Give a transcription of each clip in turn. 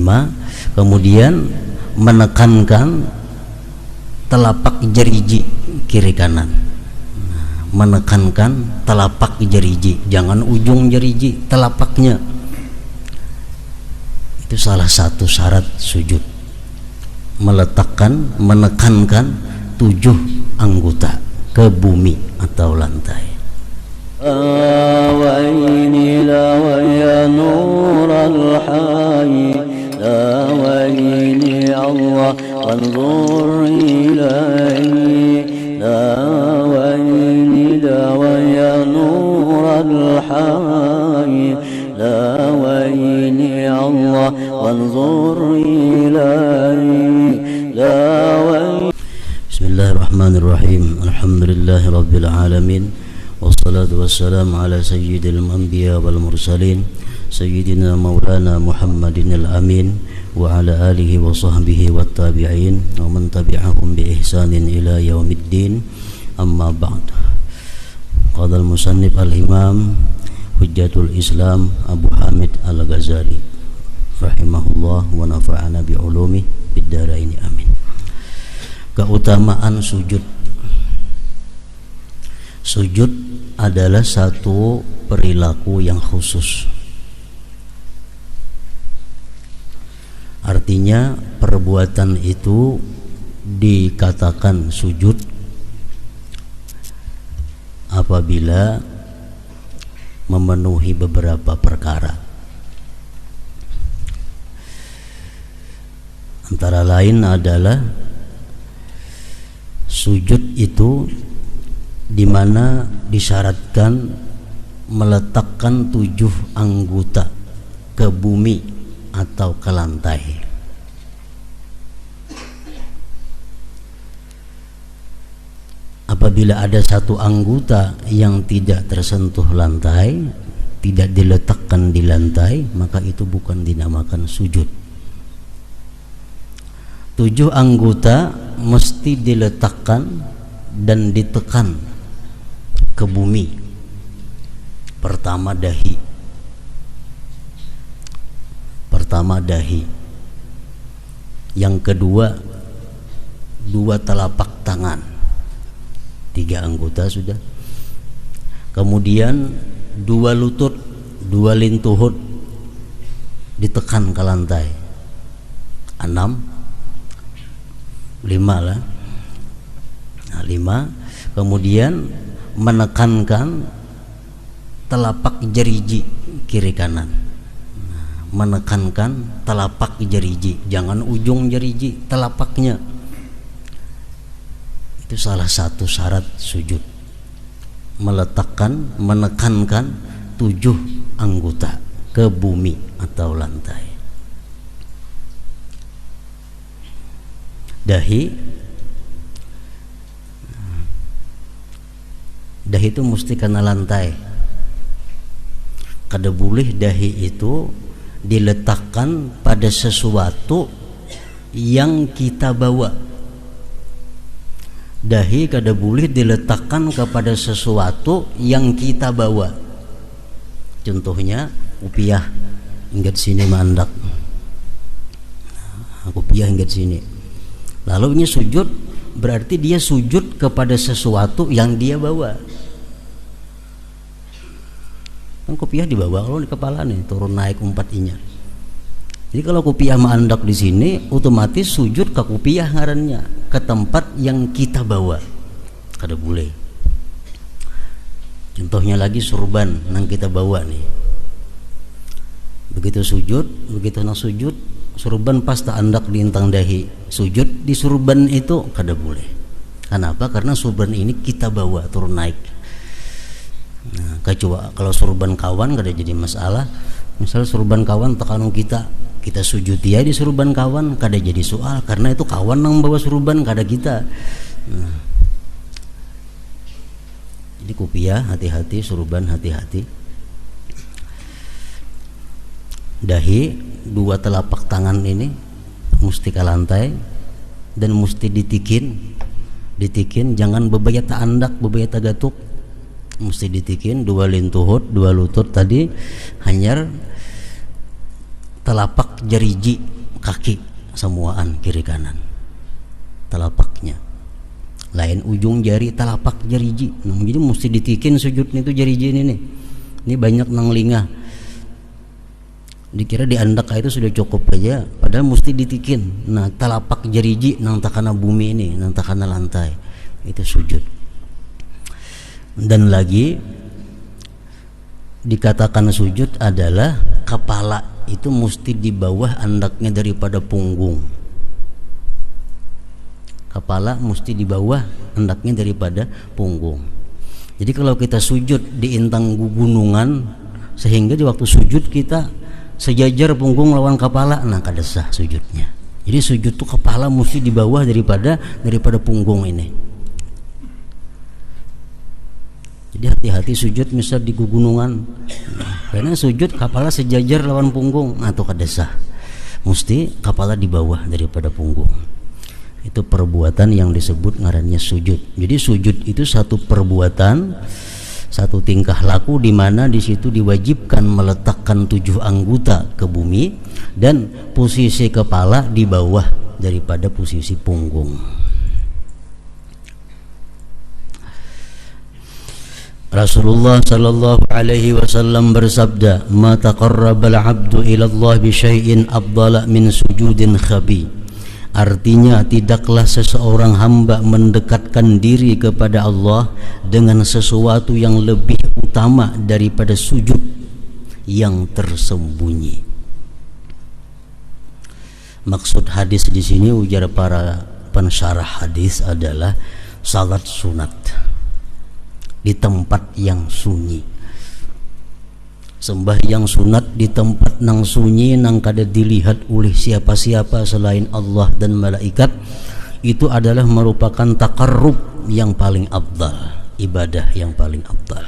5. Kemudian menekankan telapak jeriji kiri kanan. Menekankan telapak jeriji, jangan ujung jeriji, telapaknya. Itu salah satu syarat sujud. Meletakkan, menekankan 7 anggota ke bumi atau lantai. Awaini la wa ya nur al-hayy la waini Allah wanzur ilaihi la waini la wa ya nur al-hayy la waini Allah wanzur ilaihi la waini. Bismillahirrahmanirrahim. Alhamdulillahi rabbil alamin. Wassalatu wassalamu ala sayyidil anbiya wal mursalin sayyidina maulana Muhammadin al-amin wa ala alihi wa sahbihi wat tabi'in wa man tabi'ahum bi ihsanin ila yaumiddin. Amma ba'd. Qala al-musannif al-imam Hujjatul Islam Abu Hamid Al-Ghazali rahimahullah wa nafa'ana bi ulumi bid darain amin. Keutamaan sujud. Sujud adalah satu perilaku yang khusus. Artinya perbuatan itu dikatakan sujud apabila memenuhi beberapa perkara. Antara lain adalah sujud itu di mana disyaratkan meletakkan 7 anggota ke bumi atau ke lantai. Apabila ada satu anggota yang tidak tersentuh lantai, tidak diletakkan di lantai, maka itu bukan dinamakan sujud. 7 anggota mesti diletakkan dan ditekan ke bumi. Pertama dahi. Yang kedua 2 telapak tangan. 3 anggota sudah. Kemudian 2 lutut, 2 lintuhut ditekan ke lantai. 6, 5 lah. 5. Kemudian menekankan telapak jeriji kiri kanan. Menekankan telapak jeriji, jangan ujung jeriji, telapaknya. Itu salah satu syarat sujud. Meletakkan, menekankan 7 anggota ke bumi atau lantai. Dahi itu mesti kena lantai. Kada boleh dahi itu diletakkan pada sesuatu yang kita bawa. Dahi kada boleh diletakkan kepada sesuatu yang kita bawa. Contohnya kopiah hingga sini mandak. Kopiah hingga sini. Lalu ini sujud, berarti dia sujud kepada sesuatu yang dia bawa. Kan kopiah dibawa kalau di kepala nih, turun naik 4-nya. Jadi kalau kopiah mandak di sini, otomatis sujud ke kopiah ngarannya, ke tempat yang kita bawa. Kada boleh. Contohnya lagi surban yang kita bawa nih. Begitu sujud, surban pas tak andak di intang dahi, sujud di surban itu kada boleh. Kenapa? Karena surban ini kita bawa turun naik. Nah, kecuali kalau surban kawan kada jadi masalah. Misal surban kawan tekanung kita sujud dia di surban kawan kada jadi soal, karena itu kawan yang bawa surban kada kita. Nah, jadi kopiah hati-hati, surban hati-hati. Dahi 2 telapak tangan ini mesti ke lantai dan mesti ditikin, jangan bebayat andak, bebayat gatuk, mesti ditikin. 2 lintuhut, 2 lutut tadi hanyar telapak jariji kaki semuaan kiri kanan, telapaknya lain ujung jari telapak jariji. Nah, jadi mesti ditikin sujudnya itu jariji ini nih. Ini banyak nang lingah, dikira di andak itu sudah cukup aja, padahal mesti ditikin. Nah, telapak jariji nang takana bumi ini, nang takana lantai, itu sujud. Dan lagi dikatakan sujud adalah kepala itu mesti di bawah andaknya daripada punggung. Kepala mesti di bawah andaknya daripada punggung. Jadi kalau kita sujud di intang gunungan, sehingga di waktu sujud kita sejajar punggung lawan kepala, nah kadesah sujudnya. Jadi sujud tuh kepala mesti di bawah daripada punggung ini. Jadi hati-hati sujud misal di gunungan, karena sujud kepala sejajar lawan punggung atau kadesah, mesti kepala di bawah daripada punggung. Itu perbuatan yang disebut ngarannya sujud. Jadi sujud itu satu perbuatan, satu tingkah laku di mana di situ diwajibkan meletakkan 7 anggota ke bumi dan posisi kepala di bawah daripada posisi punggung. Rasulullah sallallahu alaihi wasallam bersabda, "Ma taqarrabal 'abdu ila Allah bi syai'in afdala min sujudin khabi." Artinya tidaklah seseorang hamba mendekatkan diri kepada Allah dengan sesuatu yang lebih utama daripada sujud yang tersembunyi. Maksud hadis di sini ujar para pensyarah hadis adalah salat sunat di tempat yang sunyi. Sembahyang sunat di tempat nang sunyi, nang kada dilihat oleh siapa-siapa selain Allah dan malaikat, itu adalah merupakan taqarrub yang paling afdal, ibadah yang paling afdal.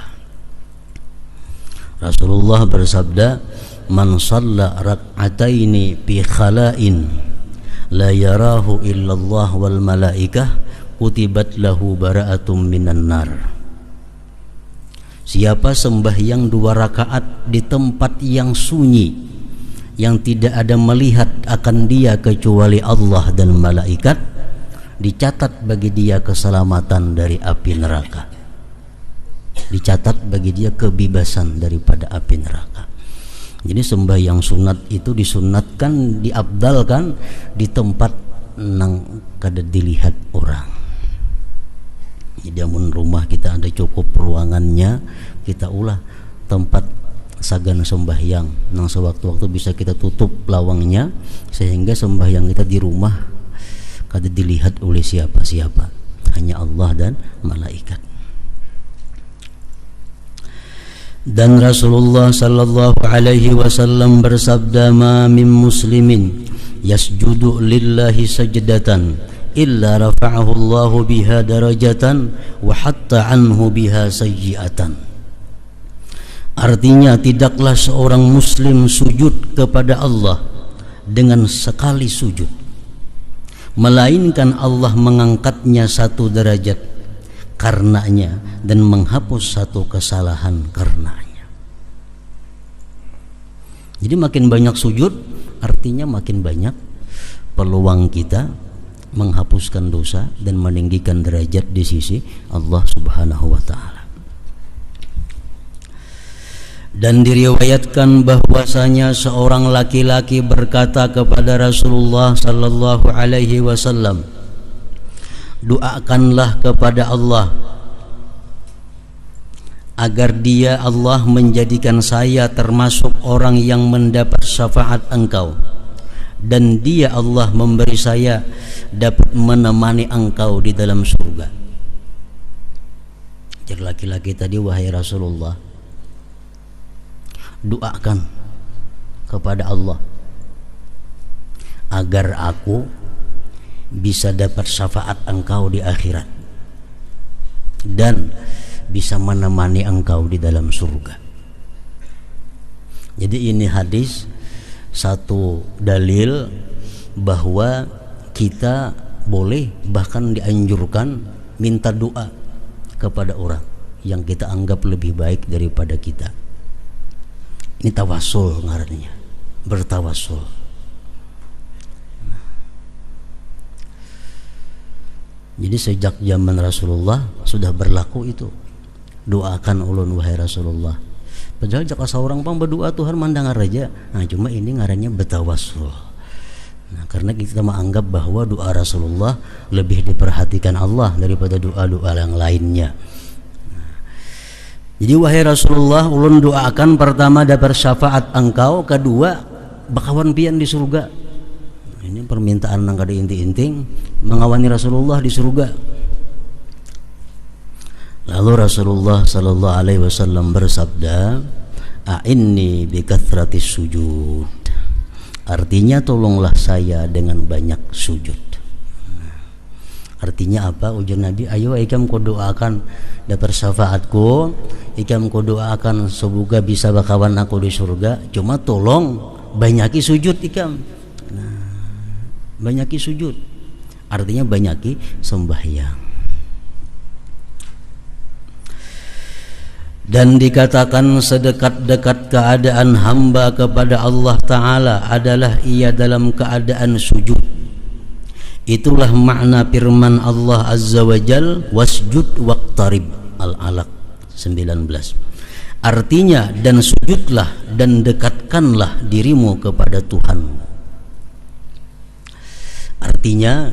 Rasulullah bersabda, "Man shalla rak'ataini fi khala'in la yarahu illallah wal malaikah kutibat lahu bara'atum minan nar." Siapa sembahyang 2 rakaat di tempat yang sunyi, yang tidak ada melihat akan dia kecuali Allah dan malaikat, dicatat bagi dia keselamatan dari api neraka, dicatat bagi dia kebebasan daripada api neraka. Jadi sembahyang sunat itu disunatkan, diabdalkan di tempat nang kada dilihat orang. Jadi amun rumah kita ada cukup ruangannya, kita ulah tempat sagan sembahyang nang sewaktu-waktu bisa kita tutup lawangnya, sehingga sembahyang kita di rumah kada dilihat oleh siapa-siapa, hanya Allah dan malaikat. Dan Rasulullah sallallahu alaihi wasallam bersabda, "Ma min muslimin yasjudu lillahi sajdatan illa rafa'ahu Allahu biha darajatan wa hatta anhu biha sayyi'atan." Artinya tidaklah seorang muslim sujud kepada Allah dengan sekali sujud, melainkan Allah mengangkatnya 1 derajat karenanya dan menghapus 1 kesalahan karenanya. Jadi makin banyak sujud artinya makin banyak peluang kita menghapuskan dosa dan meninggikan derajat di sisi Allah Subhanahu wa taala. Dan diriwayatkan bahwasanya seorang laki-laki berkata kepada Rasulullah sallallahu alaihi wasallam, "Doakanlah kepada Allah agar dia Allah menjadikan saya termasuk orang yang mendapat syafaat engkau, dan dia Allah memberi saya dapat menemani engkau di dalam surga." Jadi laki-laki tadi, "Wahai Rasulullah, doakan kepada Allah agar aku bisa dapat syafaat engkau di akhirat dan bisa menemani engkau di dalam surga." Jadi ini hadis satu dalil bahwa kita boleh, bahkan dianjurkan minta doa kepada orang yang kita anggap lebih baik daripada kita. Ini tawassul ngarannya. bertawassul. Jadi sejak zaman Rasulullah sudah berlaku itu. Doakan ulun wahai Rasulullah. Padahal jika seorang pang berdoa Tuhan mandang raja. Nah, cuma ini ngarannya bertawassul. Nah, karena kita menganggap bahwa doa Rasulullah lebih diperhatikan Allah daripada doa-doa yang lainnya. Jadi wahai Rasulullah, ulun doakan pertama dapat syafaat engkau, kedua bakawan pian di surga. Ini permintaan nang kada inti-inting mengawani Rasulullah di surga. Lalu Rasulullah sallallahu alaihi wasallam bersabda, "A'inni bi kathratis sujud." Artinya tolonglah saya dengan banyak sujud. Artinya apa? Ujar Nabi, ayo ikam ko doakan dapat syafaatku, ikam ko doakan semoga bisa bakawan aku di surga, cuma tolong banyaki sujud ikam. Nah, banyaki sujud artinya banyaki sembahyang. Dan dikatakan sedekat-dekat keadaan hamba kepada Allah Ta'ala adalah ia dalam keadaan sujud. Itulah makna firman Allah Azza wa Jal, wasjud waqtarib, Al-Alaq 19. Artinya, dan sujudlah dan dekatkanlah dirimu kepada Tuhan. Artinya,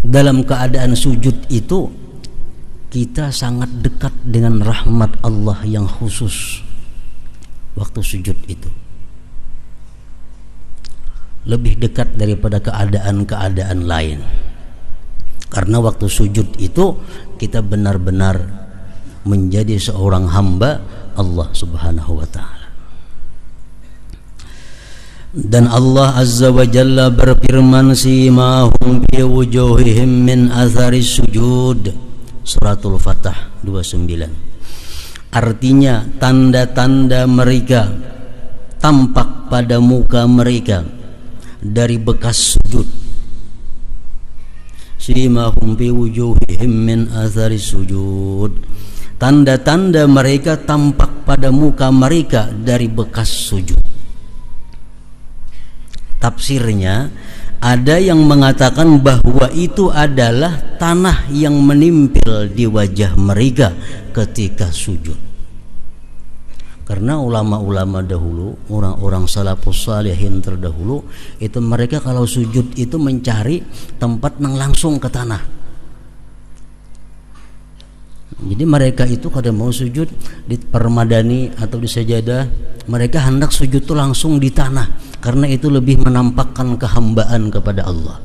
dalam keadaan sujud itu kita sangat dekat dengan rahmat Allah yang khusus waktu sujud itu, lebih dekat daripada keadaan-keadaan lain. Karena waktu sujud itu kita benar-benar menjadi seorang hamba Allah Subhanahu wa Ta'ala. Dan Allah Azza wa Jalla berfirman, simahum fi wujuhihim min atharis sujud, Suratul Fatah 29. Artinya tanda-tanda mereka tampak pada muka mereka dari bekas sujud. Simahum fi wujuhihim min atharis sujud. Tanda-tanda mereka tampak pada muka mereka dari bekas sujud. Tafsirnya, ada yang mengatakan bahwa itu adalah tanah yang menempel di wajah mereka ketika sujud. Karena ulama-ulama dahulu, orang-orang salafus salihin terdahulu, itu mereka kalau sujud itu mencari tempat yang langsung ke tanah. Jadi mereka itu kalau mau sujud di permadani atau di sajadah, mereka hendak sujud itu langsung di tanah, karena itu lebih menampakkan kehambaan kepada Allah.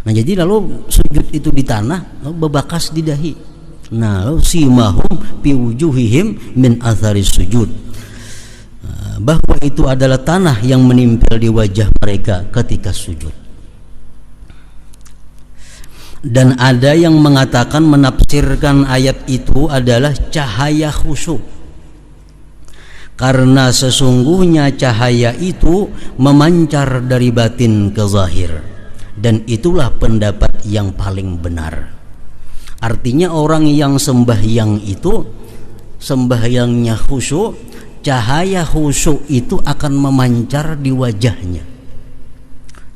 Nah, jadi lalu sujud itu di tanah, lalu bebakas di dahi. Nah, lalu simahum fi wujuhihim min atharis sujud, bahwa itu adalah tanah yang menempel di wajah mereka ketika sujud. Dan ada yang mengatakan menafsirkan ayat itu adalah cahaya khusyuk, karena sesungguhnya cahaya itu memancar dari batin ke zahir, dan itulah pendapat yang paling benar. Artinya orang yang sembahyang itu sembahyangnya khusyuk, cahaya khusyuk itu akan memancar di wajahnya.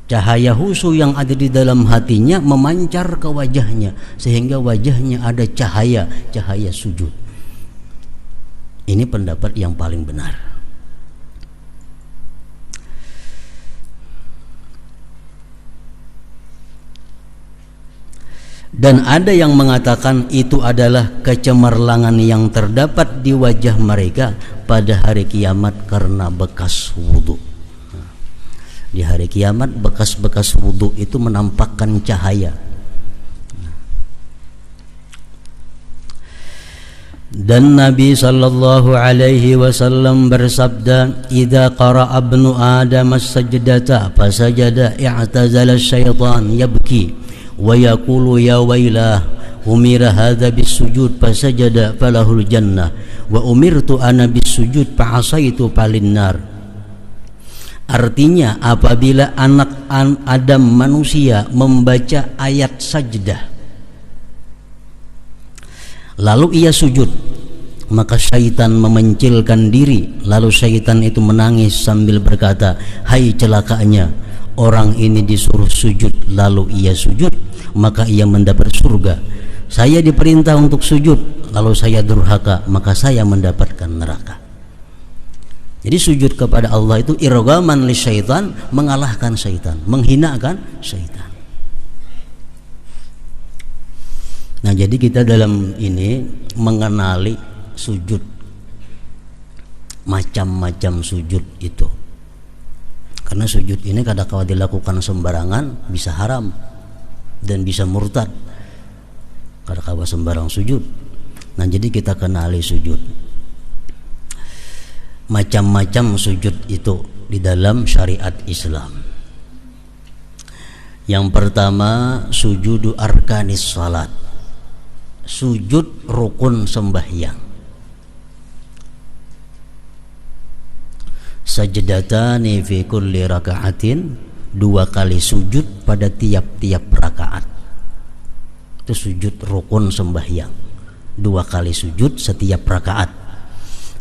Cahaya khusyuk yang ada di dalam hatinya memancar ke wajahnya, sehingga wajahnya ada cahaya sujud. Ini pendapat yang paling benar. Dan ada yang mengatakan itu adalah kecemerlangan yang terdapat di wajah mereka pada hari kiamat karena bekas wudhu. Di hari kiamat bekas-bekas wudhu itu menampakkan cahaya. Dan Nabi sallallahu alaihi wasallam bersabda, "Idza qara'a ibnu Adam as-sajdata fasajada i'tazala asy-syaitan yabki wa yaqulu ya wailah umira hadza bis-sujud fasajada falahul jannah wa umirtu ana bis-sujud fa asaitu falin nar." Artinya, apabila anak Adam manusia membaca ayat sajdah lalu ia sujud, maka syaitan memencilkan diri, lalu syaitan itu menangis sambil berkata, hai celakanya, orang ini disuruh sujud lalu ia sujud, maka ia mendapat surga. Saya diperintah untuk sujud, lalu saya durhaka, maka saya mendapatkan neraka. Jadi sujud kepada Allah itu irghaman lisyaitan, mengalahkan syaitan, menghinakan syaitan. Nah, jadi kita dalam ini mengenali sujud, macam-macam sujud itu. Karena sujud ini kadang-kala dilakukan sembarangan bisa haram dan bisa murtad. Kadang-kala sembarang sujud. Nah, jadi kita kenali sujud. Macam-macam sujud itu di dalam syariat Islam. Yang pertama, sujudu arkanis salat. Sujud rukun sembahyang. Sajdatani fi kulli raka'atin, 2 kali sujud pada tiap-tiap rakaat. Itu sujud rukun sembahyang, 2 kali sujud setiap rakaat.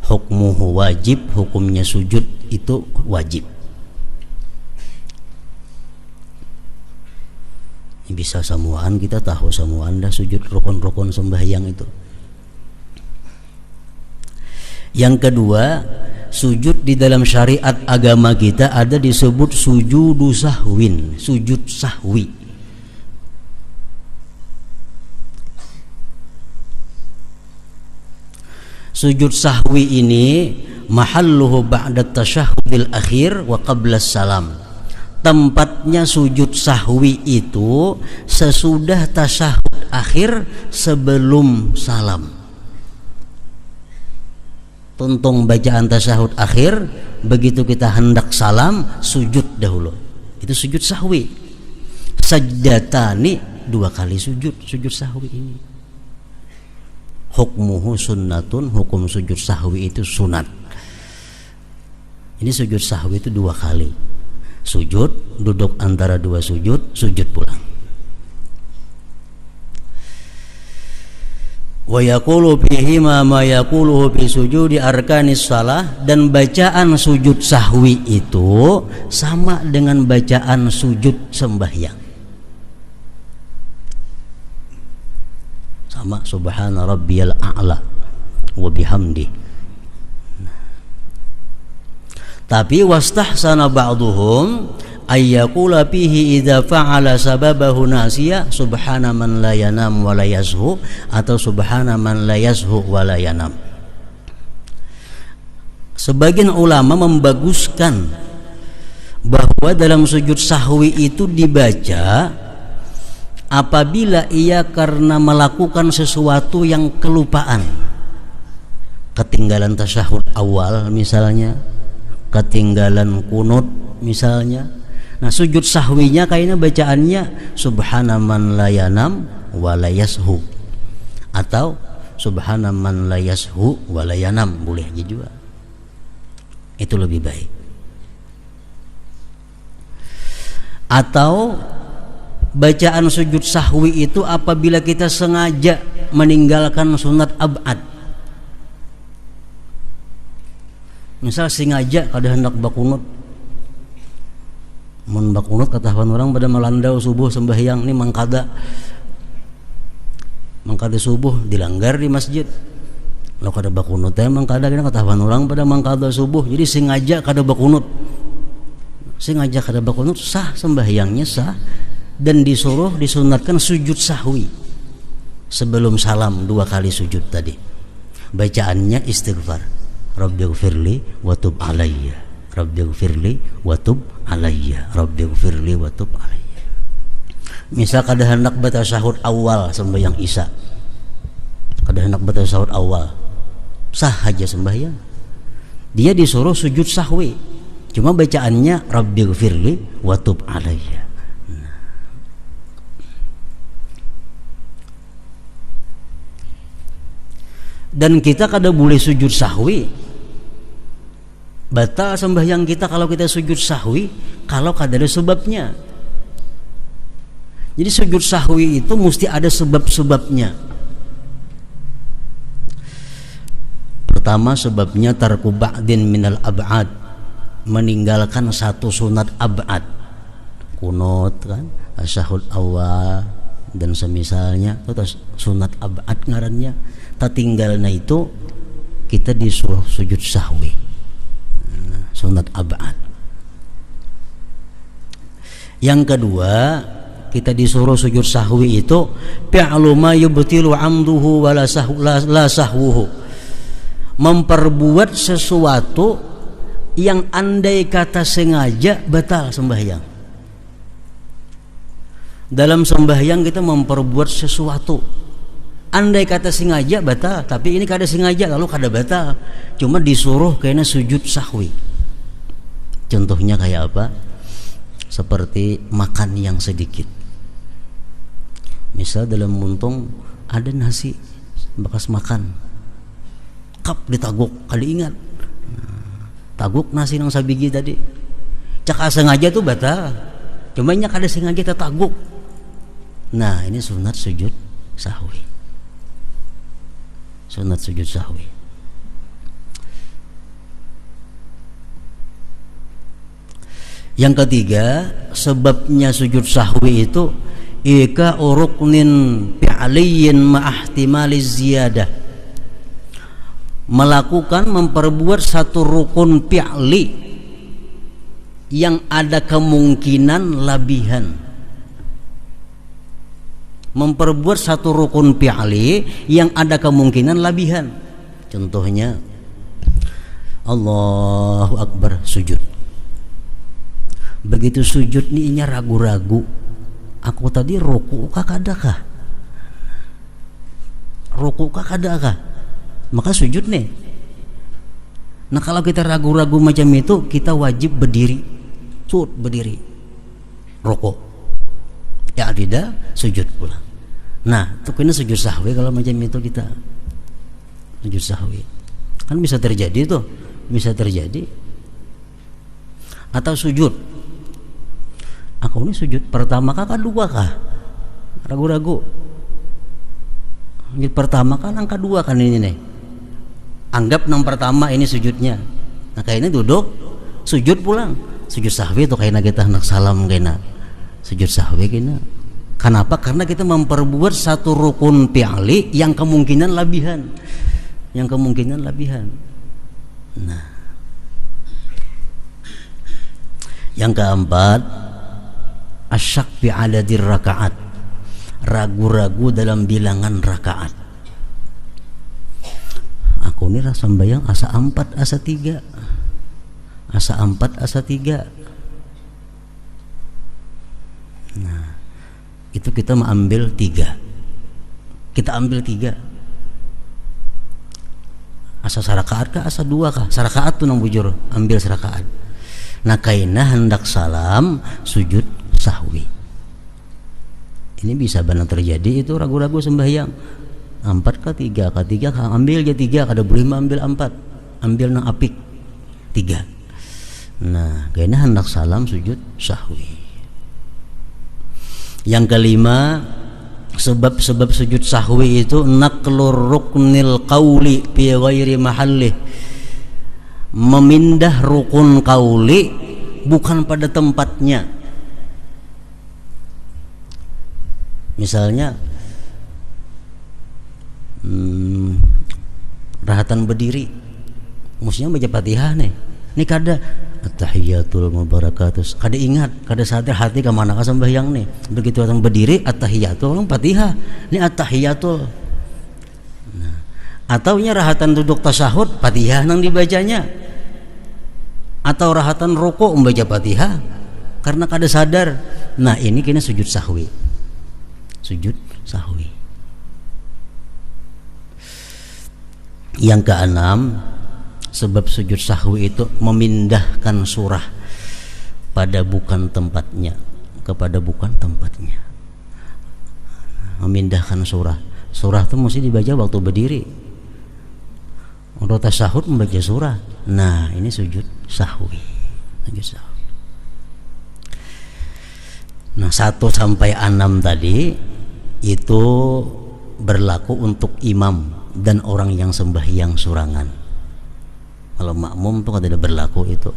Hukmuhu wajib, hukumnya sujud itu wajib. Bisa samuan, kita tahu samuan dah sujud rukun-rukun sembahyang itu. Yang kedua, sujud di dalam syariat agama kita ada disebut sujudu sahwin, sujud sahwi. Sujud sahwi ini mahalluhu ba'da tasyahhudil akhir wa qabla salam. Tempatnya sujud sahwi itu sesudah tasyahud akhir, sebelum salam. Tuntung bacaan tasyahud akhir, begitu kita hendak salam, sujud dahulu. Itu sujud sahwi. Sajdatani, 2 kali sujud sahwi ini. Hukmuhu sunnatun, hukum sujud sahwi itu sunat. Ini sujud sahwi itu 2 kali. Sujud, duduk antara 2 sujud, sujud pulang. Wa yaqulu fihi ma yaquluhu fi sujudi arkanis shalah, dan bacaan sujud sahwi itu sama dengan bacaan sujud sembahyang. Sama, subhana rabbiyal a'la wa bihamdi. Tapi wastahsana ba'duhum ayyaqula fihi idza fa'ala sababahu nasiya subhana man la yanam wa la yazhu, atau subhana man la yazhu wa la yanam. Sebagian ulama membaguskan bahwa dalam sujud sahwi itu dibaca apabila ia karena melakukan sesuatu yang kelupaan, ketinggalan tasyahud awal misalnya, ketinggalan kunut misalnya. Nah, sujud sahwinya kayaknya bacaannya subhana man la yanam wa la yashu, atau subhana man la yashu wa la yanam, boleh juga. Itu lebih baik. Atau bacaan sujud sahwi itu apabila kita sengaja meninggalkan sunat ab'ad. Misal sengaja kada hendak bakunut, mun bakunut ketahuan orang pada melandau subuh sembahyang ini mangkada subuh dilanggar di masjid. Lo kada bakunut teh mangkada kena ketahuan orang pada mangkada subuh, jadi sengaja kada bakunut. Sengaja kada bakunut sah, sembahyangnya sah, dan disunatkan sujud sahwi sebelum salam, 2 kali sujud tadi. Bacaannya istighfar. Rabbighfirli wa tub alayya, Rabbighfirli wa tub alayya, Rabbighfirli wa tub alayya. Misal kada hendak baca tasyahud awal sembahyang isya, kada hendak baca tasyahud awal, sah aja sembahyang. Dia disuruh sujud sahwi, cuma bacaannya Rabbighfirli wa tub alayya. Dan kita kada boleh sujud sahwi, batal sembahyang kita kalau kita sujud sahwi kalau kada ada sebabnya. Jadi sujud sahwi itu mesti ada sebab-sebabnya. pertama sebabnya tarku ba'din minal ab'ad, meninggalkan satu sunat ab'ad, kunut kan, asyahud awal dan semisalnya, itu sunat ab'ad ngarannya. Tatinggalna itu kita disuruh sujud sahwi, sunat ab'ad. Yang kedua, kita disuruh sujud sahwi itu fi'lu ma yubtilu 'amduhu wa la sahwuhu, memperbuat sesuatu yang andai kata sengaja batal sembahyang. Dalam sembahyang kita memperbuat sesuatu, andai kata sengaja batal, tapi ini kada sengaja lalu kada batal, cuma disuruh kena sujud sahwi. Contohnya kayak apa? Seperti makan yang sedikit. Misal dalam muntung ada nasi bekas makan, kap ditaguk, kali ingat taguk nasi nang sabigi tadi, cak sengaja tuh batal, cuma nya kada sengaja taguk. Nah ini sunat sujud sahwi, sunat sujud sahwi. Yang ketiga, sebabnya sujud sahwi itu ika uruknin fi'liyin ma'ahtimaliz ziyadah, melakukan memperbuat satu rukun fi'li yang ada kemungkinan labihan. Memperbuat satu rukun fi'li yang ada kemungkinan labihan. Contohnya Allahu Akbar sujud. Begitu sujud nih ragu-ragu, aku tadi ruku kah kadakah? Ruku kah kadakah? Maka sujud nih. Nah kalau kita ragu-ragu macam itu, kita wajib berdiri, berdiri, rukuk, ya tidak sujud pula. Nah itu kena sujud sahwi. Kalau macam itu kita sujud sahwi, kan bisa terjadi tuh, bisa terjadi. Atau sujud, aku ini sujud pertama kah kedua kah? Ragu-ragu. Sujud pertama kah yang kedua kan ini nih? Anggap yang pertama ini sujudnya. Nah kayaknya duduk, sujud pulang. Sujud sahwi itu kayaknya kita hendak salam kayaknya. Sujud sahwi kayaknya. Kenapa? Karena kita memperbuat satu rukun fi'li yang kemungkinan labihan. Yang kemungkinan labihan. Nah. Yang keempat, asyak fi adadir rakaat, ragu-ragu dalam bilangan rakaat. Aku ini rasa sembahyang asa 4 asa 3, asa 4 asa 3. Nah itu kita mengambil 3, kita ambil 3. Asa sarakaat kah asa 2 kah? Sarakaat tuh nang bujur, ambil sarakaat. Nah kaina hendak salam sujud sahwi. Ini bisa benar terjadi itu ragu-ragu sembahyang. 4 kah 3 kah 3 kah, ambil aja 3, kada boleh ambil 4, ambil nang apik 3. Nah kaina hendak salam sujud sahwi. Yang kelima, sebab-sebab sujud sahwi itu naqlur ruknil qauli fi ghairi mahallih, memindah rukun qauli bukan pada tempatnya. Misalnya rahatan berdiri, mestinya baca Fatihah nih. Ini kada at-tahiyatul mubarakatus, kada ingat, kada sadar hati ke mana ka sembahyang nih. Begitu orang berdiri at-tahiyatul, orang Fatihah. Ini at-tahiyatul. Nah, atau nya rahatan duduk tasyahud, Fatihah nang dibacanya. Atau rahatan rukuk membaca Fatihah karena kada sadar. Nah, ini kena sujud sahwi. Sujud sahwi. Yang keenam, sebab sujud sahwi itu memindahkan surah pada bukan tempatnya, kepada bukan tempatnya. Memindahkan surah. Surah itu mesti dibaca waktu berdiri. Untuk tasyahud membaca surah. Nah, ini sujud sahwi. Sujud sahwi. Nah, 1 sampai 6 tadi itu berlaku untuk imam dan orang yang sembahyang surangan. Kalau makmum tuh kada berlaku itu.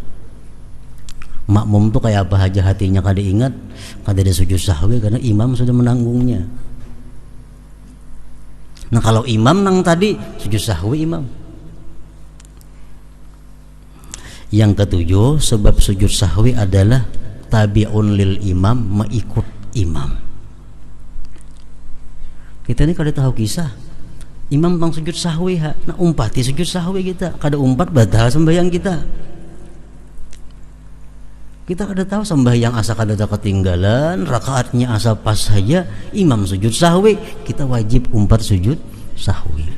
Makmum tuh kayak apa aja hatinya kada ingat, kada ada sujud sahwi karena imam sudah menanggungnya. Nah kalau imam nang tadi sujud sahwi imam. Yang ketujuh, sebab sujud sahwi adalah tabi'un lil imam, mengikut imam. Kita ini kada tahu kisah imam bang sujud sahwi nah umpati sujud sahwi kita, kada umpat batal sembahyang kita. Kita kada tahu sembahyang asa kada ketinggalan, rakaatnya asa pas saja, imam sujud sahwi, kita wajib umpat sujud sahwi.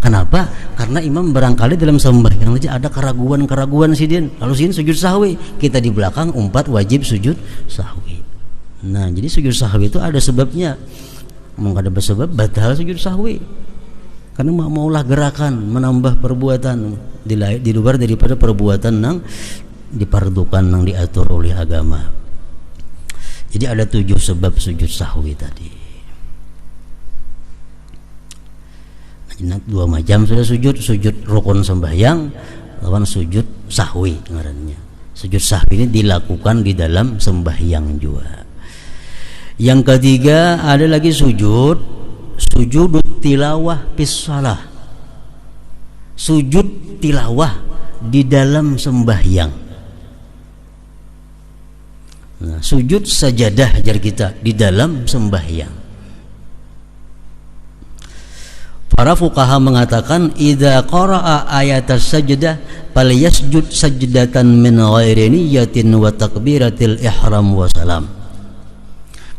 Kenapa? Karena imam barangkali dalam sembahyang saja ada keraguan-keraguan sidin, lalu sidin sujud sahwi, kita di belakang umpat wajib sujud sahwi. Nah jadi sujud sahwi itu ada sebabnya. Mau kada bersebab batal sujud sahwi. Karena maulah gerakan menambah perbuatan di luar daripada perbuatan yang dipardukan yang diatur oleh agama. Jadi ada 7 sebab sujud sahwi tadi. Nah, 2 macam sudah sujud rukun sembahyang lawan sujud sahwi ngarannya. Sujud sahwi ini dilakukan di dalam sembahyang juga. Yang ketiga ada lagi sujud tilawah fis shalah. Sujud tilawah di dalam sembahyang. Nah, sujud sajadah ajar kita di dalam sembahyang. Para fuqaha mengatakan idza qara'a ayatas sajdah falyasjud sajdatan min ghairi niyyatin wa takbiratil ihram wa salam.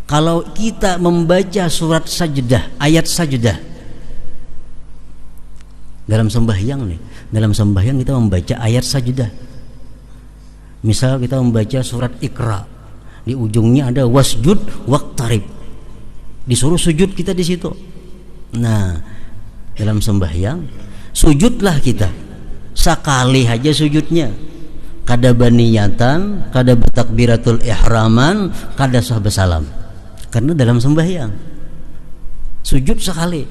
Kalau kita membaca surat sajdah, ayat sajdah dalam sembahyang nih, dalam sembahyang kita membaca ayat sajdah. Misal kita membaca surat Iqra, di ujungnya ada wasjud waqtarib, disuruh sujud kita di situ. Nah, dalam sembahyang sujudlah kita sekali aja sujudnya, kada baniyatan, kada bertakbiratul ihraman, kada sah bersalam. Karena dalam sembahyang sujud sekali.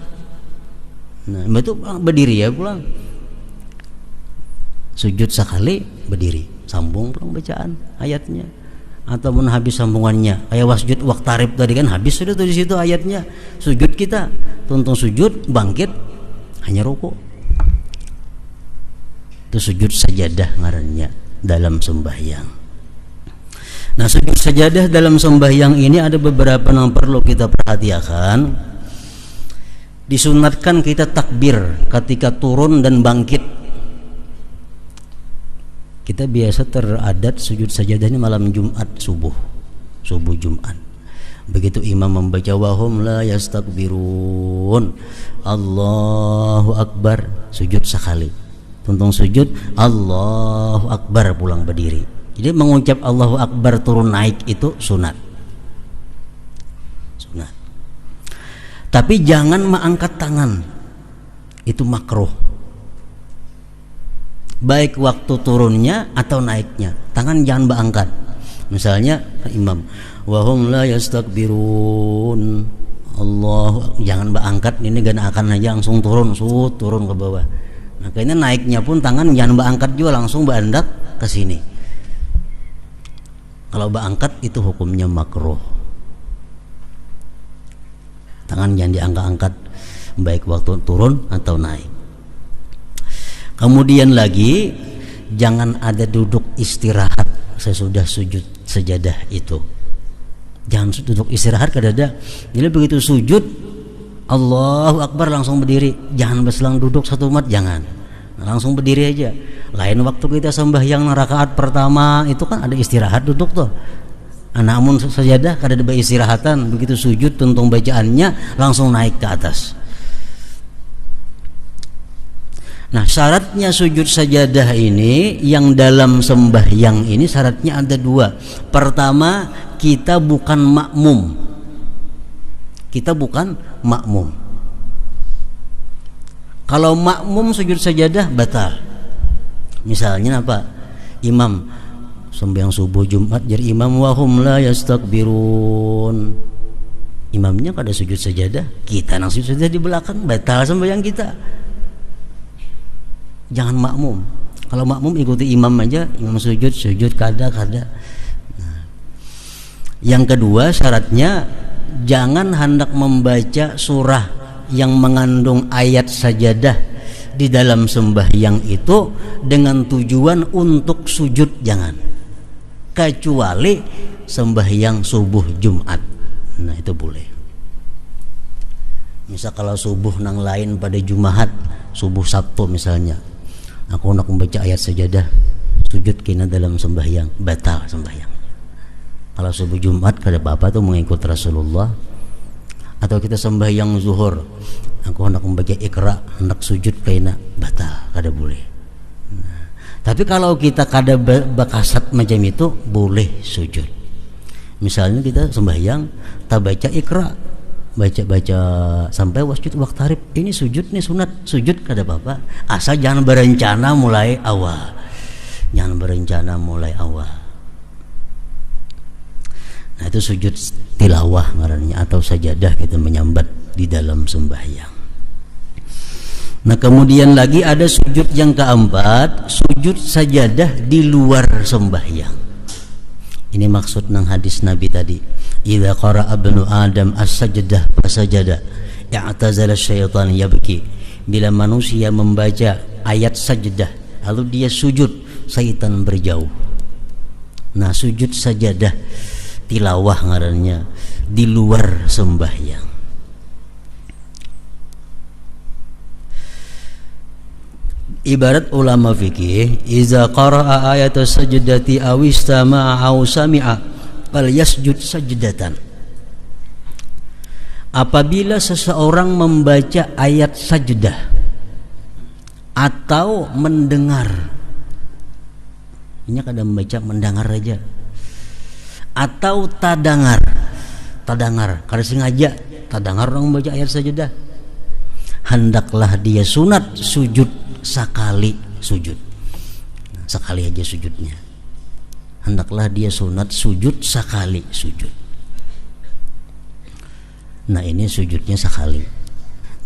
Nah, itu berdiri ya pulang. Sujud sekali berdiri, sambung pulang bacaan ayatnya. Ataupun habis sambungannya, kayak wasjud waqtarib tadi kan habis sudah tuh di situ ayatnya. Sujud kita, tuntung sujud, bangkit, hanya rukuk. Itu sujud sajadah ngarannya dalam sembahyang. Nah, sujud sajadah dalam sembahyang ini ada beberapa yang perlu kita perhatikan. Disunatkan kita takbir ketika turun dan bangkit. Kita biasa teradat sujud sajadah ini malam Jumat subuh Jumat. Begitu imam membaca wahum la yastakbirun, Allahu Akbar, sujud sekali. Tuntung sujud, Allahu Akbar, pulang berdiri. Jadi mengucap Allahu Akbar turun naik itu sunat. Tapi jangan mengangkat tangan, itu makruh. Baik waktu turunnya atau naiknya, tangan jangan berangkat. Misalnya imam, wahum la yastakbirun, Allah, jangan berangkat, ini gak akan aja langsung turun ke bawah. Nah, kayaknya naiknya pun tangan jangan berangkat juga, langsung berandak ke sini. Kalau berangkat itu hukumnya makruh. Tangan jangan diangkat-angkat baik waktu turun atau naik. Kemudian lagi jangan ada duduk istirahat sesudah sujud sajadah itu. Jangan duduk istirahat kadada. Jadi begitu sujud Allahu Akbar langsung berdiri, jangan berselang duduk 1 menit, jangan. Langsung berdiri aja. Lain waktu kita sembahyang rakaat pertama itu kan ada istirahat duduk tuh. Namun sajadah kada ada istirahatan, begitu sujud tuntung bacaannya langsung naik ke atas. Nah, syaratnya sujud sajadah ini yang dalam sembahyang ini syaratnya ada 2. Pertama, kita bukan makmum. Kalau makmum sujud sajadah batal. Misalnya apa? Imam sembahyang subuh Jumat jadi imam wahum la yastakbirun. Imamnya kada sujud sajadah, kita nang sujud sajadah di belakang, batal sembahyang kita. Jangan makmum. Kalau makmum ikuti imam aja, imam sujud kada. Nah, yang kedua syaratnya jangan hendak membaca surah yang mengandung ayat sajadah di dalam sembahyang itu dengan tujuan untuk sujud, jangan. Kecuali sembahyang subuh Jumat. Nah, itu boleh. Misal kalau subuh nang lain pada Jumat, subuh Sabtu misalnya, aku nak membaca ayat sajadah, sujud kena dalam sembahyang, batal sembahyang. Kalau subuh Jumat kada apa-apa tuh mengikut Rasulullah. Atau kita sembahyang zuhur, aku hendak membaca Iqra, hendak sujud kena, batal, kada boleh. Nah, tapi kalau kita kada bakasat macam itu, boleh sujud. Misalnya kita sembahyang, tak baca Iqra, baca sampai wasjud waqtarib, ini sujud nih sunat, sujud kada apa-apa, asal jangan berencana mulai awal. Nah, itu sujud tilawah ngarannya atau sajadah, kita menyambat di dalam sembahyang. Nah, kemudian lagi ada sujud yang keempat, sujud sajadah di luar sembahyang. Ini maksud nang hadis Nabi tadi, idza qara'a ibnu adam as-sajdah fasajada i'tazala syaitan yabki. Bila manusia membaca ayat sajdah lalu dia sujud, syaitan berjauh. Nah, sujud sajadah tilawah ngarannya di luar sembahyang. Ibarat ulama fikih, iza qara'a ayat sajdati aw istama'a aw sami'a fal yasjud sajdatan. Apabila seseorang membaca ayat sajdah atau mendengar, ini kadang membaca mendengar aja, atau tadangar kada sengaja tadangar orang membaca ayat sajdah, hendaklah dia sunat sujud sekali sujud. Nah, sekali aja sujudnya, hendaklah dia sunat sujud sekali sujud. Nah, ini sujudnya sekali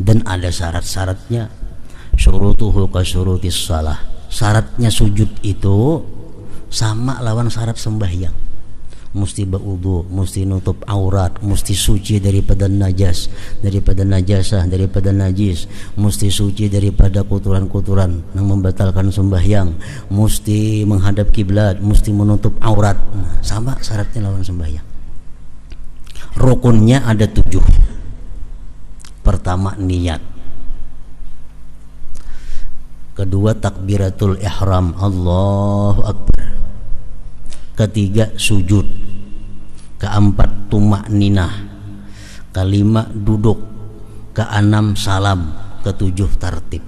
dan ada syarat-syaratnya. Syurutuhu ka syurutis shalah, syaratnya sujud itu sama lawan syarat sembahyang. Mesti berwudu, mesti nutup aurat, mesti suci daripada najas, daripada najasah, daripada najis, mesti suci daripada kotoran-kotoran yang membatalkan sembahyang, mesti menghadap kiblat, mesti menutup aurat. Nah, sama syaratnya lawan sembahyang. Rukunnya ada 7. Pertama niat, kedua takbiratul ihram, Allahu Akbar, ketiga sujud, keempat tumakninah, kelima duduk, keenam salam, ketujuh tartib.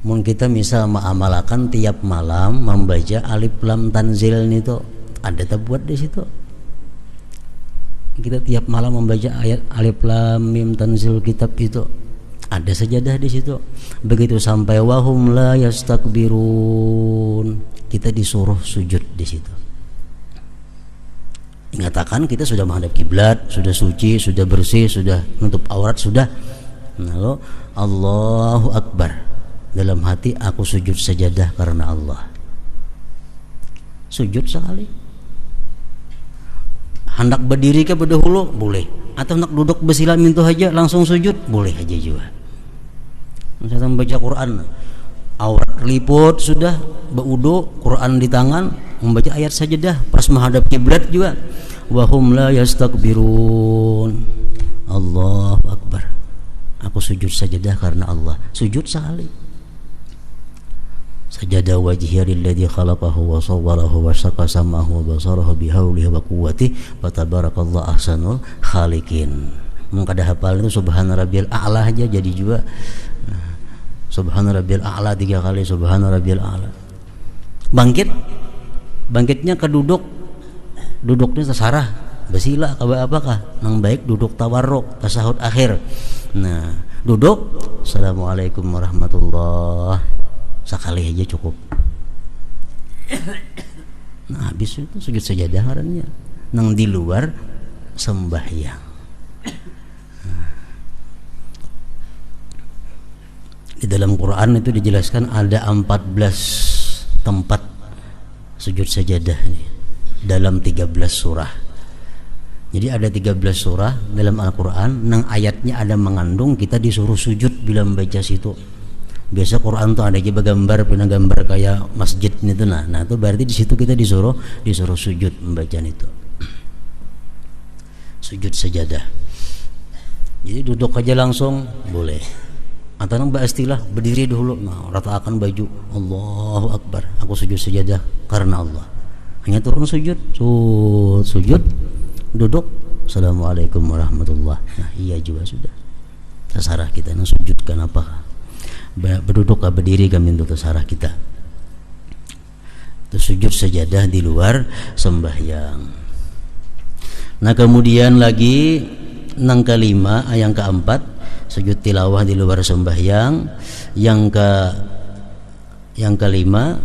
Mun kita misal mengamalkan tiap malam membaca alif lam tanzil itu, ada terbuat di situ. Kita tiap malam membaca ayat alif lam mim tanzil kitab itu, ada sajadah di situ. Begitu sampai wahum la yastakbirun, kita disuruh sujud di situ. Ingatakan kita sudah menghadap kiblat, sudah suci, sudah bersih, sudah nutup aurat, sudah. Lalu Allahu Akbar, dalam hati aku sujud sajadah karena Allah. Sujud sekali. Hendak berdiri ke berdahulu boleh, atau hendak duduk bersila mintu aja langsung sujud boleh aja juga. Misalnya membaca Quran, aurat liput sudah, berwudu, Quran di tangan, membaca ayat sajadah pas menghadap kiblat juga, wahum la yastakbirun, Allahu Akbar, aku sujud sajadah karena Allah. Sujud sekali. Sajada wajhiya lilladzi khalaqahu wa sawwarahu wa syaqa sam'ahu wa basarahu bihaulihi wa quwwatihi wa tabarakallahu ahsanul khaliqin. Mun kada hafal itu subhana rabbiyal a'la aja jadi juga. Subhana rabbiyal a'la 3 kali, subhana rabbiyal a'la. Bangkitnya ke duduknya tasarah, basila ka apakah nang baik duduk tawarruk, tasahud akhir. Nah, duduk assalamualaikum warahmatullahi sekali aja cukup. Nah, habis itu sujud sajadah ngarannya nang di luar sembahyang. Di dalam Quran itu dijelaskan ada 14 tempat sujud sajadah ini dalam 13 surah. Jadi ada 13 surah dalam Al-Quran nang ayatnya ada mengandung kita disuruh sujud bila membaca situ. Biasa Quran tuh ada juga gambar kayak masjid itu, nah itu berarti di situ kita disuruh sujud membaca itu. Sujud sajadah. Jadi duduk aja langsung boleh. Atau mbak istilah berdiri dulu, ratakan baju, Allahu Akbar, aku sujud sajadah karena Allah. Hanya turun sujud, duduk, Assalamualaikum warahmatullah. Nah iya juga sudah. Terserah kita nak sujudkan apa, berduduk atau berdiri kami untuk terserah kita. Itu sujud sajadah di luar sembahyang. Nah kemudian lagi yang kelima, yang keempat sujud tilawah di luar sembahyang. Yang kelima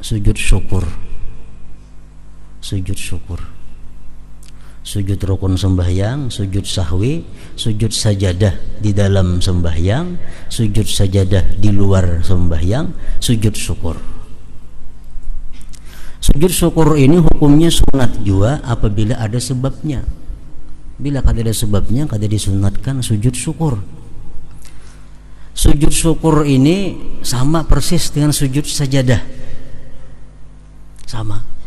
sujud syukur. Sujud rukun sembahyang, sujud sahwi, sujud sajadah di dalam sembahyang, sujud sajadah di luar sembahyang, sujud syukur. Sujud syukur ini hukumnya sunat juga apabila ada sebabnya. Bila kada ada sebabnya, kada disunatkan sujud syukur. Sujud syukur ini sama persis dengan sujud sajadah. Sama.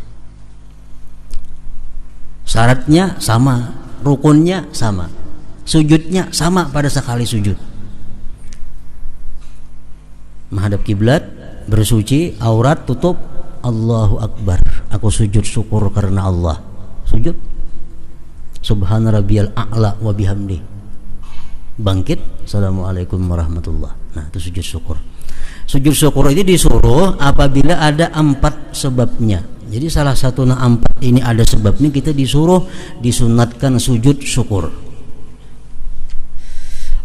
Syaratnya sama, rukunnya sama, sujudnya sama pada sekali sujud. Menghadap kiblat, bersuci, aurat tutup, Allahu Akbar, aku sujud syukur karena Allah. Sujud Subhana rabbiyal a'la wa bihamdi. Bangkit, Assalamualaikum warahmatullah. Nah itu sujud syukur. Sujud syukur ini disuruh apabila ada 4 sebabnya. Jadi salah satu 4 ini ada sebabnya, kita disuruh disunatkan sujud syukur.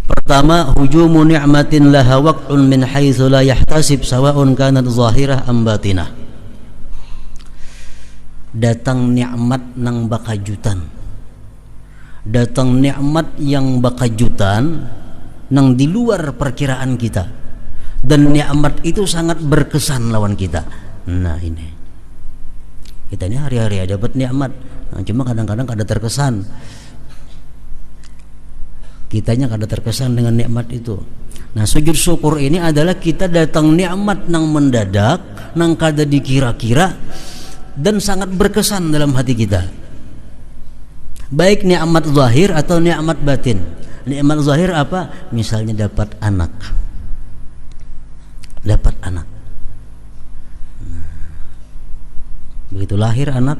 Pertama, hujumu ni'matin laha waq'un min haitsu la yahtasib sawa'un kanat zahirah am batinah. Datang nikmat nang bakajutan. Datang nikmat yang bakajutan nang di luar perkiraan kita. Dan nikmat itu sangat berkesan lawan kita. Nah ini. Kita ini hari-hari dapat nikmat, cuma kadang-kadang kada terkesan. Kitanya kada terkesan dengan nikmat itu. Nah sujud syukur ini adalah kita datang nikmat nang mendadak, nang kada dikira-kira, dan sangat berkesan dalam hati kita. Baik nikmat zahir atau nikmat batin. Nikmat zahir apa? Misalnya dapat anak. Begitu lahir anak,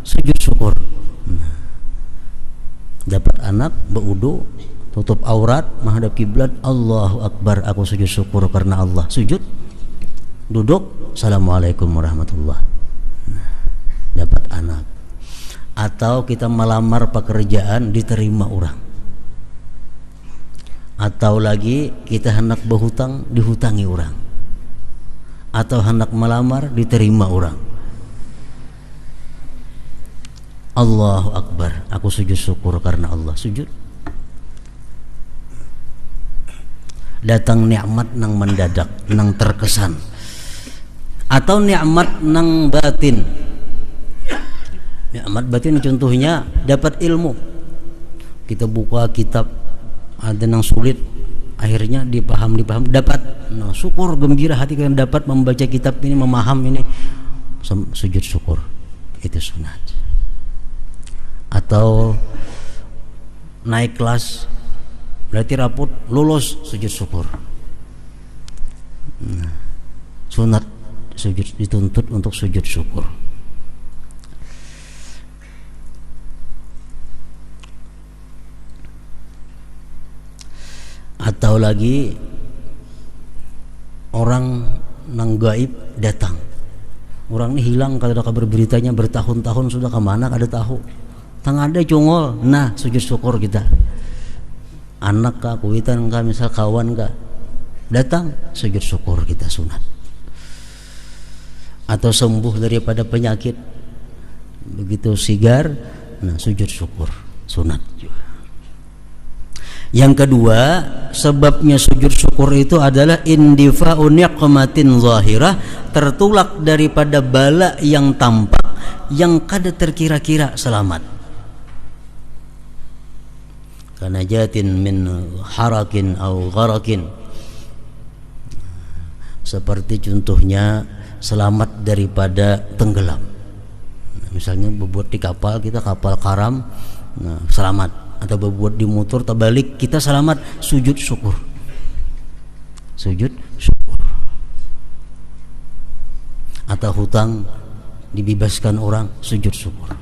sujud syukur. Dapat anak, berwudu, tutup aurat, menghadap kiblat, Allahu Akbar, aku sujud syukur karena Allah. Sujud, duduk, Assalamualaikum warahmatullah. Dapat anak. Atau kita melamar pekerjaan, diterima orang. Atau lagi kita hendak berhutang, dihutangi orang. Atau hendak melamar, diterima orang. Allahu Akbar, aku sujud syukur karena Allah. Sujud. Datang nikmat nang mendadak, nang terkesan. Atau nikmat nang batin. Nikmat batin contohnya dapat ilmu. Kita buka kitab, ada nang sulit, akhirnya dipaham, dapat. Nah, syukur, gembira hati kalian dapat membaca kitab ini, memaham ini. Sujud syukur. Itu sunat. Atau naik kelas, berarti rapot, lulus, sujud syukur. Nah, sunat sujud, dituntut untuk sujud syukur. Atau lagi orang nang gaib datang, orang ini hilang, kalau kabar beritanya bertahun-tahun sudah, kemana kada tahu. Tang ada cungol, nah sujud syukur kita. Anak kah, kuitan kah, misal kawan kah, datang, sujud syukur kita, sunat. Atau sembuh daripada penyakit, begitu sigar, nah sujud syukur, sunat juga. Yang kedua, sebabnya sujud syukur itu adalah indifa'u niqmatin zahirah, tertolak daripada bala yang tampak yang kada terkira-kira selamat. Kana jatin min harakin au gharakin. Seperti contohnya selamat daripada tenggelam. Misalnya berbuat di kapal, kita kapal karam, nah, selamat. Atau berbuat di motor terbalik, kita selamat, sujud syukur. Sujud syukur. Atau hutang dibebaskan orang, sujud syukur.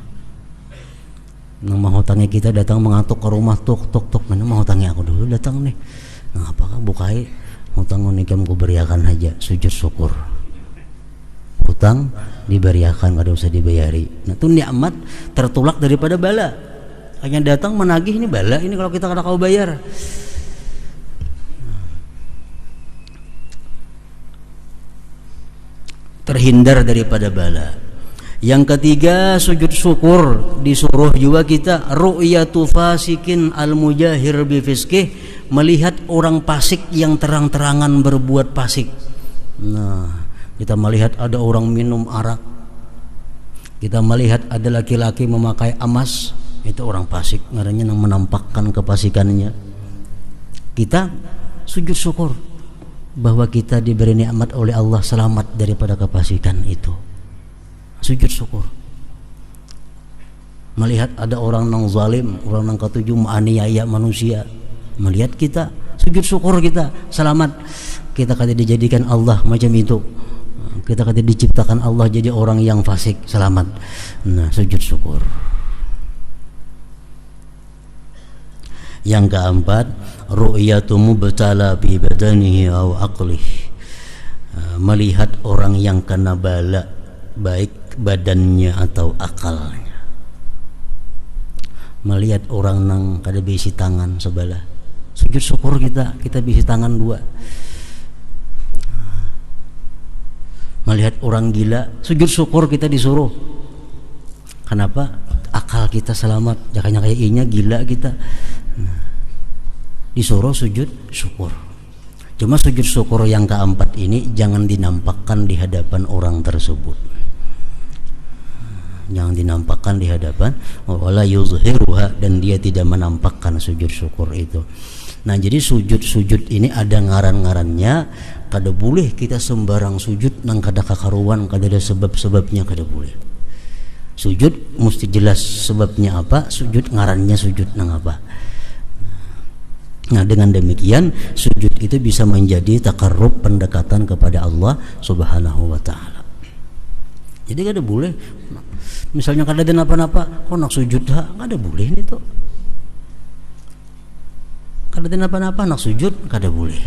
Nama hutangnya kita datang mengatuk ke rumah, tok tok tok, mana mau hutangnya aku dulu datang nih. Nah, apakah bukai hutang unikam ku beriakan aja, sujud syukur. Hutang diberiakan, kada usah dibayari. Nah, itu nikmat tertolak daripada bala. Hanya datang menagih, ini bala ini kalau kita kada kau bayar. Terhindar daripada bala. Yang ketiga, sujud syukur disuruh juga kita ru'yatu fasikin al-mujahir bi fiskih, melihat orang fasik yang terang-terangan berbuat fasik. Nah, kita melihat ada orang minum arak, kita melihat ada laki-laki memakai emas, itu orang fasik, ngarannya yang menampakkan kefasikannya. Kita sujud syukur bahwa kita diberi nikmat oleh Allah, selamat daripada kefasikan itu. Sujud syukur. Melihat ada orang nang zalim, orang nang ketujuh menganiaya manusia, melihat kita, sujud syukur kita selamat. Kita kada dijadikan Allah macam itu. Kita kada diciptakan Allah jadi orang yang fasik, selamat. Nah, sujud syukur. Yang keempat, ru'yatu mubtala bi badanihi aw aqlih, melihat orang yang kena bala, baik badannya atau akalnya. Melihat orang nang kada bisi tangan sebelah, sujud syukur kita bisi tangan dua. Melihat orang gila, sujud syukur kita disuruh. Kenapa? Akal kita selamat, jangan kayak inya gila kita. Disuruh sujud syukur. Cuma sujud syukur yang keempat ini jangan dinampakkan di hadapan orang tersebut. Jangan dinampakkan di hadapan, wala yuzhiruha, dan dia tidak menampakkan sujud syukur itu. Nah, jadi sujud-sujud ini ada ngaran-ngarannya. Kada boleh kita sembarang sujud nang kada kakaruan, kada ada sebab-sebabnya, kada boleh. Sujud mesti jelas sebabnya apa, sujud ngarannya sujud nang apa. Nah, dengan demikian sujud itu bisa menjadi takarrub, pendekatan kepada Allah Subhanahu wa taala. Jadi kada boleh misalnya kada ada napa-napa, kok nak sujud ha, kada boleh itu. Kada ada napa-napa nak sujud, kada boleh.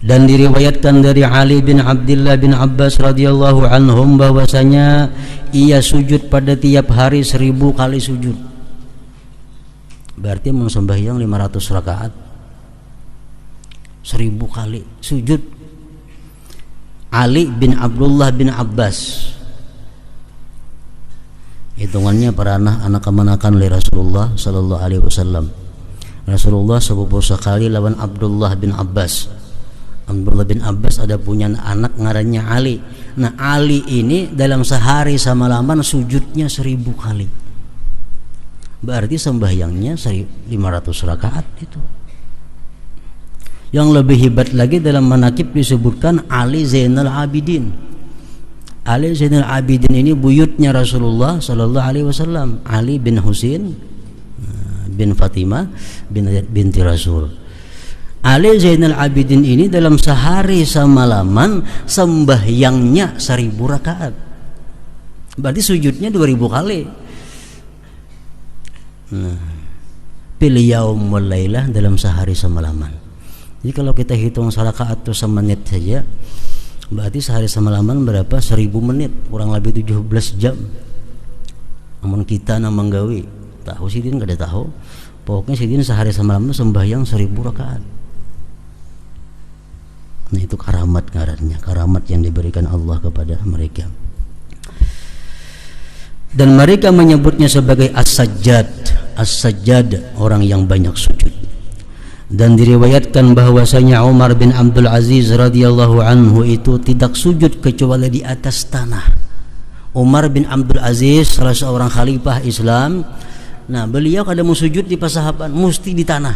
Dan diriwayatkan dari Ali bin Abdullah bin Abbas radhiyallahu anhum bahwasanya ia sujud pada tiap hari 1000 kali sujud. Berarti sembahyang 500 rakaat, 1000 kali sujud. Ali bin Abdullah bin Abbas, hitungannya para anak kemanakan oleh Rasulullah sallallahu alaihi wasallam. Rasulullah sepupu sekali lawan Abdullah bin Abbas. Abdullah bin Abbas ada punya anak ngarannya Ali. Nah, Ali ini dalam sehari semalaman sujudnya 1000 kali. Berarti sembahyangnya 500 rakaat itu. Yang lebih hebat lagi dalam manaqib disebutkan Ali Zainal Abidin. Ali Zainal Abidin ini buyutnya Rasulullah sallallahu alaihi wasallam, Ali bin Husain bin Fatimah binti Rasul. Ali Zainal Abidin ini dalam sehari semalaman sembahyangnya 1000 rakaat. Berarti sujudnya 2000 kali. Nah, bil yaum wal lailah, dalam sehari semalaman. Jadi kalau kita hitung rakaat itu semenit saja, berarti sehari semalaman berapa? 1000 menit, kurang lebih 17 jam. Namun kita nang menggawe, tahu sidin kada tahu. Pokoknya sidin sehari semalaman sembahyang 1000 rakaat. Nah, itu karamat ngarannya, karamat yang diberikan Allah kepada mereka. dan mereka menyebutnya sebagai as-sajjad. As-sajjad, orang yang banyak sujud. Dan diriwayatkan bahwasanya Umar bin Abdul Aziz radhiyallahu anhu itu tidak sujud kecuali di atas tanah. Umar bin Abdul Aziz salah seorang khalifah Islam. Nah, beliau kalau mau sujud di pasahaban mesti di tanah,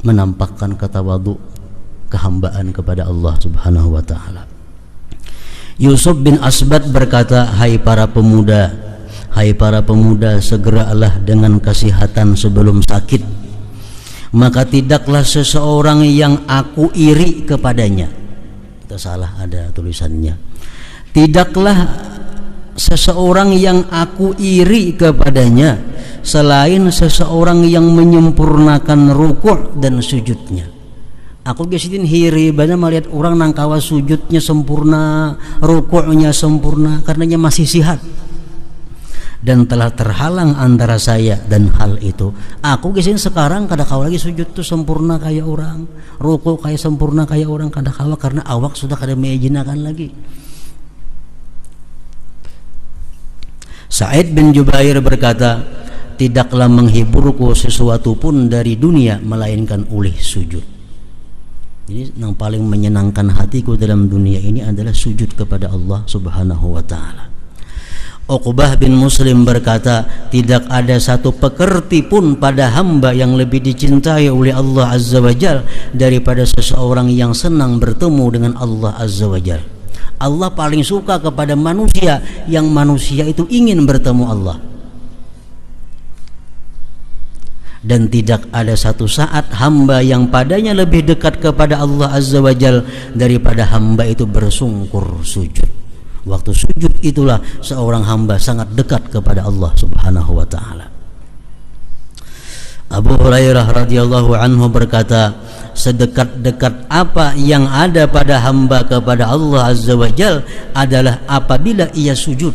menampakkan ketawadu, kehambaan kepada Allah Subhanahu wa taala. Yusuf bin Asbat berkata, hai para pemuda, segeralah dengan kesehatan sebelum sakit, maka tidaklah seseorang yang aku iri kepadanya. Itu salah, ada tulisannya. Tidaklah seseorang yang aku iri kepadanya selain seseorang yang menyempurnakan rukuk dan sujudnya. Aku biasanya hiri banyak melihat orang nangkawa sujudnya sempurna, rukuknya sempurna, karenanya masih sihat. Dan telah terhalang antara saya dan hal itu. Aku biasanya sekarang kadang-kala lagi sujud tuh sempurna kayak orang, rukuk kayak sempurna kayak orang kadang-kala, karena awak sudah kada mejinakan lagi. Sa'id bin Jubair berkata, tidaklah menghiburku sesuatu pun dari dunia melainkan oleh sujud. Jadi yang paling menyenangkan hatiku dalam dunia ini adalah sujud kepada Allah Subhanahu wa taala. Uqbah bin Muslim berkata, tidak ada satu pekerti pun pada hamba yang lebih dicintai oleh Allah Azza wa Jalla daripada seseorang yang senang bertemu dengan Allah Azza wa Jalla. Allah paling suka kepada manusia yang manusia itu ingin bertemu Allah. Dan tidak ada satu saat hamba yang padanya lebih dekat kepada Allah Azza wa Jalla daripada hamba itu bersungkur sujud. Waktu sujud itulah seorang hamba sangat dekat kepada Allah Subhanahu wa taala. Abu Hurairah radhiyallahu anhu berkata, sedekat-dekat apa yang ada pada hamba kepada Allah Azza wa Jalla adalah apabila ia sujud,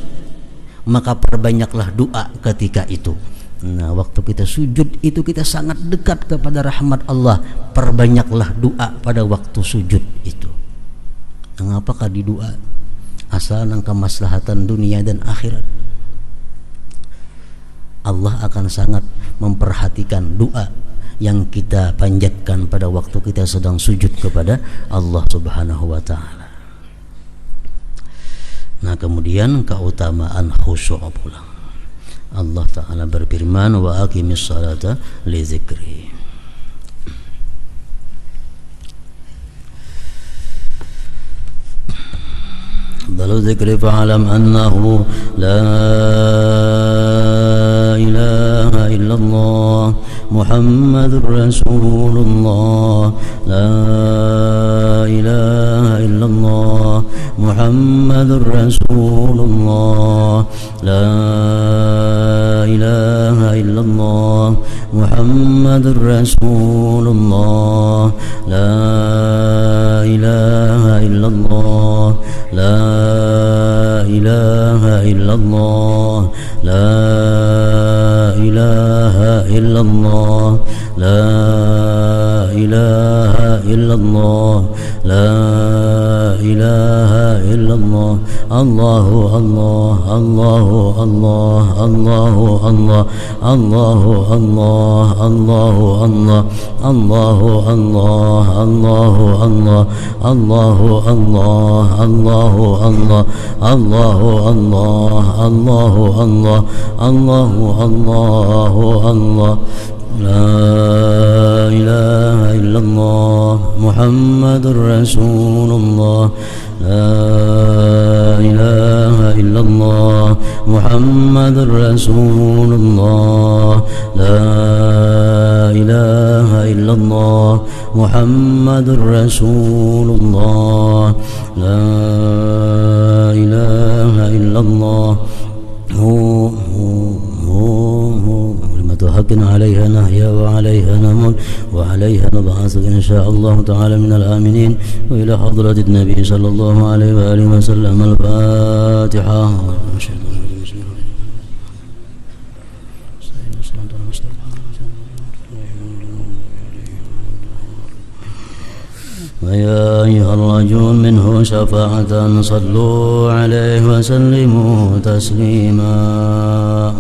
maka perbanyaklah doa ketika itu. Nah, waktu kita sujud itu kita sangat dekat kepada rahmat Allah. Perbanyaklah doa pada waktu sujud itu. Mengapakah di doa? Asal nang kemaslahatan dunia dan akhirat. Allah akan sangat memperhatikan doa yang kita panjatkan pada waktu kita sedang sujud kepada Allah Subhanahu wa taala. Nah, kemudian keutamaan khusyuk pula. Allah Ta'ala berfirman, wa aqimis salata li dzikri. Dalu dzikri fa'alam annahu la ilaha illallah Muhammadur Rasulullah, la ilaha illallah Muhammadur Rasulullah, la ilaha illallah Muhammadur Rasulullah, la ilaha illallah, la ilaha illallah, la ilaha illallah, la ilaha illallah, la ilaha illallah. Allahu Allah, Allahu Allah, Allahu Allah, Allahu Allah, Allahu Allah, Allahu Allah, Allahu Allah, Allahu Allah, Allahu Allah, Allahu Allah, Allahu Allah, Allahu Allahu Allah. La ilaha illallah Muhammadur Rasulullah, la ilaha illallah Muhammadur Rasulullah, la ilaha illallah Muhammadur Rasulullah, la ilaha illallah حق عليها نحيا وعليها نموت وعليها نبعث إن شاء الله تعالى من الآمنين. وإلى حضرة النبي صلى الله عليه وآله وسلم. الفاتحة. ويا أيها الرجل منه شفاعة صلوا عليه وسلموا تسليما.